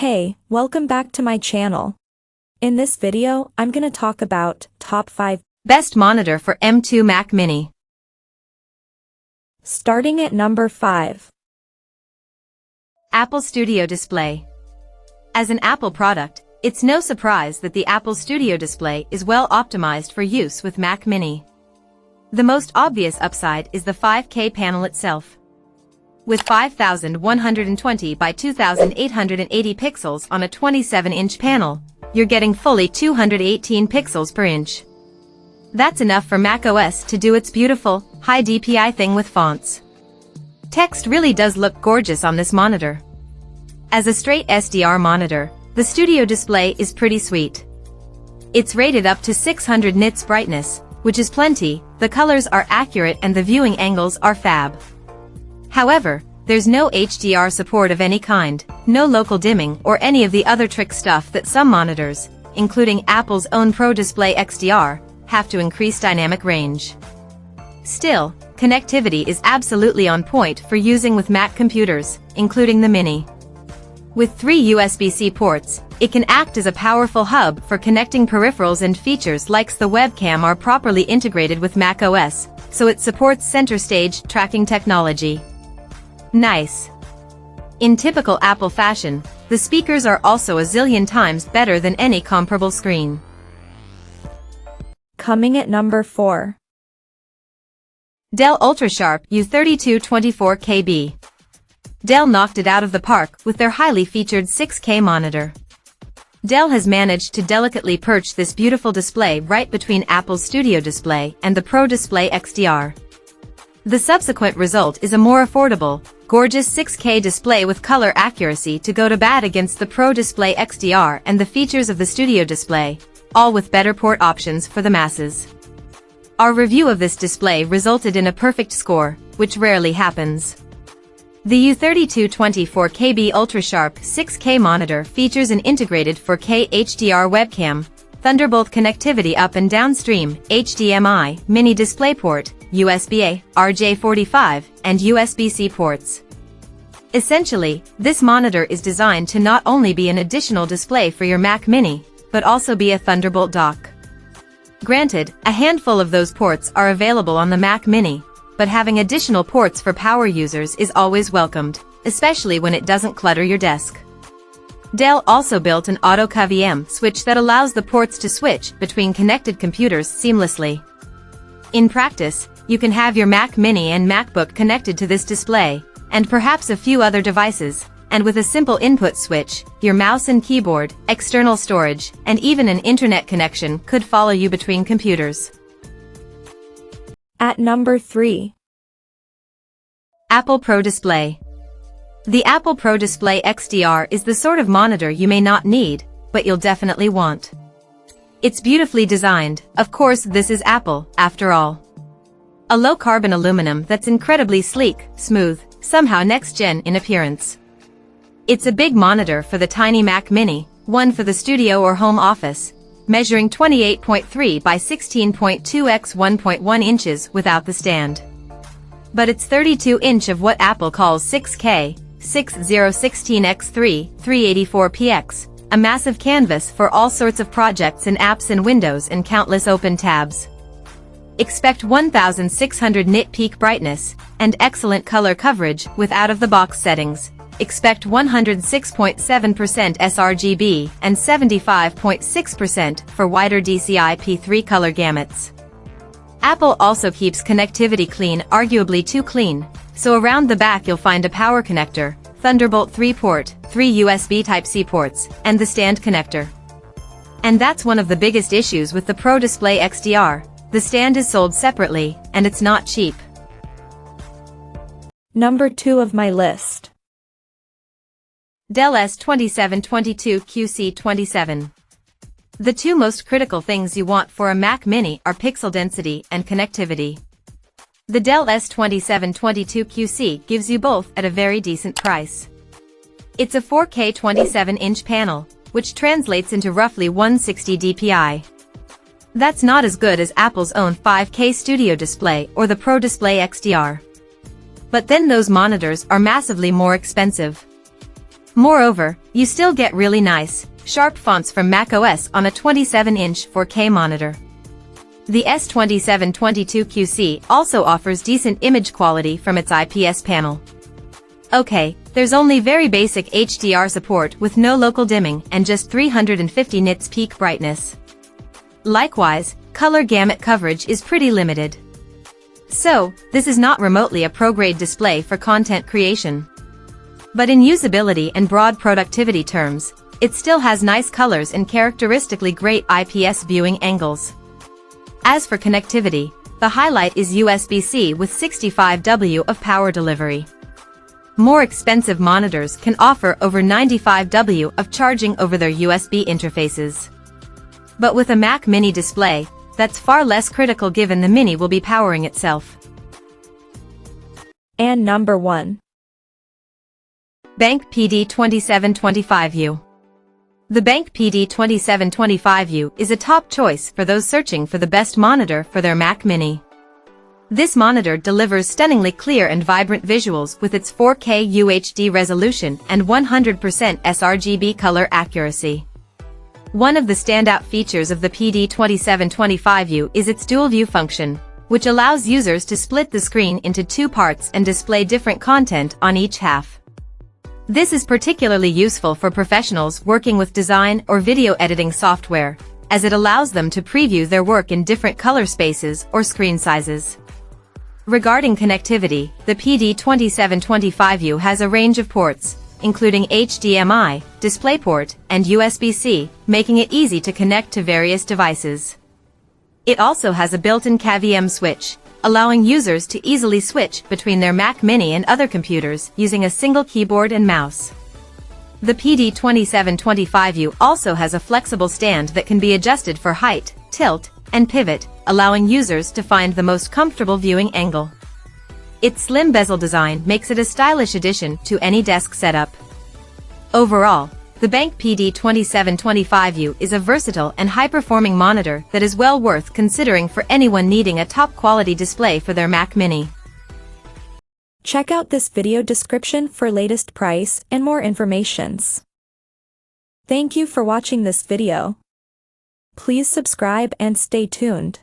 Hey, welcome back to my channel. In this video, I'm gonna talk about top 5 best monitor for M2 Mac Mini. Starting at number 5. Apple Studio Display. As an Apple product, it's no surprise that the Apple Studio Display is well optimized for use with Mac Mini. The most obvious upside is the 5K panel itself. With 5120 by 2880 pixels on a 27-inch panel, you're getting fully 218 pixels per inch. That's enough for macOS to do its beautiful, high DPI thing with fonts. Text really does look gorgeous on this monitor. As a straight SDR monitor, the Studio Display is pretty sweet. It's rated up to 600 nits brightness, which is plenty, the colors are accurate and the viewing angles are fab. However, there's no HDR support of any kind, no local dimming or any of the other trick stuff that some monitors, including Apple's own Pro Display XDR, have to increase dynamic range. Still, connectivity is absolutely on point for using with Mac computers, including the Mini. With 3 USB-C ports, it can act as a powerful hub for connecting peripherals, and features like the webcam are properly integrated with macOS, so it supports center stage tracking technology. Nice. In typical Apple fashion, the speakers are also a zillion times better than any comparable screen. Coming at number 4. Dell Ultrasharp U3224K. Dell knocked it out of the park with their highly featured 6K monitor. Dell has managed to delicately perch this beautiful display right between Apple's Studio Display and the Pro Display XDR. The subsequent result is a more affordable, gorgeous 6K display with color accuracy to go to bat against the Pro Display XDR and the features of the Studio Display, all with better port options for the masses. Our review of this display resulted in a perfect score, which rarely happens. The U3224K Ultrasharp 6K monitor features an integrated 4K HDR webcam, Thunderbolt connectivity up and downstream, HDMI, mini DisplayPort, USB-A, RJ45, and USB-C ports. Essentially, this monitor is designed to not only be an additional display for your Mac Mini, but also be a Thunderbolt dock. Granted, a handful of those ports are available on the Mac Mini, but having additional ports for power users is always welcomed, especially when it doesn't clutter your desk. Dell also built an auto KVM switch that allows the ports to switch between connected computers seamlessly. In practice, you can have your Mac Mini and MacBook connected to this display, and perhaps a few other devices, and with a simple input switch, your mouse and keyboard, external storage, and even an internet connection could follow you between computers. At number 3. Apple Pro Display. The Apple Pro Display XDR is the sort of monitor you may not need, but you'll definitely want. It's beautifully designed, of course this is Apple, after all. A low-carbon aluminum that's incredibly sleek, smooth, somehow next-gen in appearance. It's a big monitor for the tiny Mac Mini, one for the studio or home office, measuring 28.3 by 16.2 x 1.1 inches without the stand. But it's 32-inch of what Apple calls 6K, 6016x3, 384px, a massive canvas for all sorts of projects and apps in Windows and countless open tabs. Expect 1600 nit peak brightness, and excellent color coverage with out-of-the-box settings. Expect 106.7% sRGB and 75.6% for wider DCI-P3 color gamuts. Apple also keeps connectivity clean, arguably too clean, so around the back you'll find a power connector, Thunderbolt 3 port, 3 USB Type-C ports, and the stand connector. And that's one of the biggest issues with the Pro Display XDR. The stand is sold separately, and it's not cheap. Number 2 of my list. Dell S2722 QC 27. The two most critical things you want for a Mac Mini are pixel density and connectivity. The Dell S2722 QC gives you both at a very decent price. It's a 4K 27-inch panel, which translates into roughly 160 dpi. That's not as good as Apple's own 5K Studio Display or the Pro Display XDR. But then those monitors are massively more expensive. Moreover, you still get really nice, sharp fonts from macOS on a 27-inch 4K monitor. The S2722 QC also offers decent image quality from its IPS panel. Okay, there's only very basic HDR support with no local dimming and just 350 nits peak brightness. Likewise, color gamut coverage is pretty limited. So, this is not remotely a pro-grade display for content creation. But in usability and broad productivity terms, it still has nice colors and characteristically great IPS viewing angles. As for connectivity, the highlight is USB-C with 65W of power delivery. More expensive monitors can offer over 95W of charging over their USB interfaces. But with a Mac Mini display, that's far less critical given the Mini will be powering itself. And number 1. BenQ PD2725U. The BenQ PD2725U is a top choice for those searching for the best monitor for their Mac Mini. This monitor delivers stunningly clear and vibrant visuals with its 4K UHD resolution and 100% sRGB color accuracy. One of the standout features of the PD2725U is its dual view function, which allows users to split the screen into two parts and display different content on each half. This is particularly useful for professionals working with design or video editing software, as it allows them to preview their work in different color spaces or screen sizes. Regarding connectivity, the PD2725U has a range of ports, including HDMI, DisplayPort, and USB-C, making it easy to connect to various devices. It also has a built-in KVM switch, allowing users to easily switch between their Mac Mini and other computers using a single keyboard and mouse. The PD2725U also has a flexible stand that can be adjusted for height, tilt, and pivot, allowing users to find the most comfortable viewing angle. Its slim bezel design makes it a stylish addition to any desk setup. Overall, the BenQ PD2725U is a versatile and high-performing monitor that is well worth considering for anyone needing a top-quality display for their Mac Mini. Check out this video description for latest price and more informations. Thank you for watching this video. Please subscribe and stay tuned.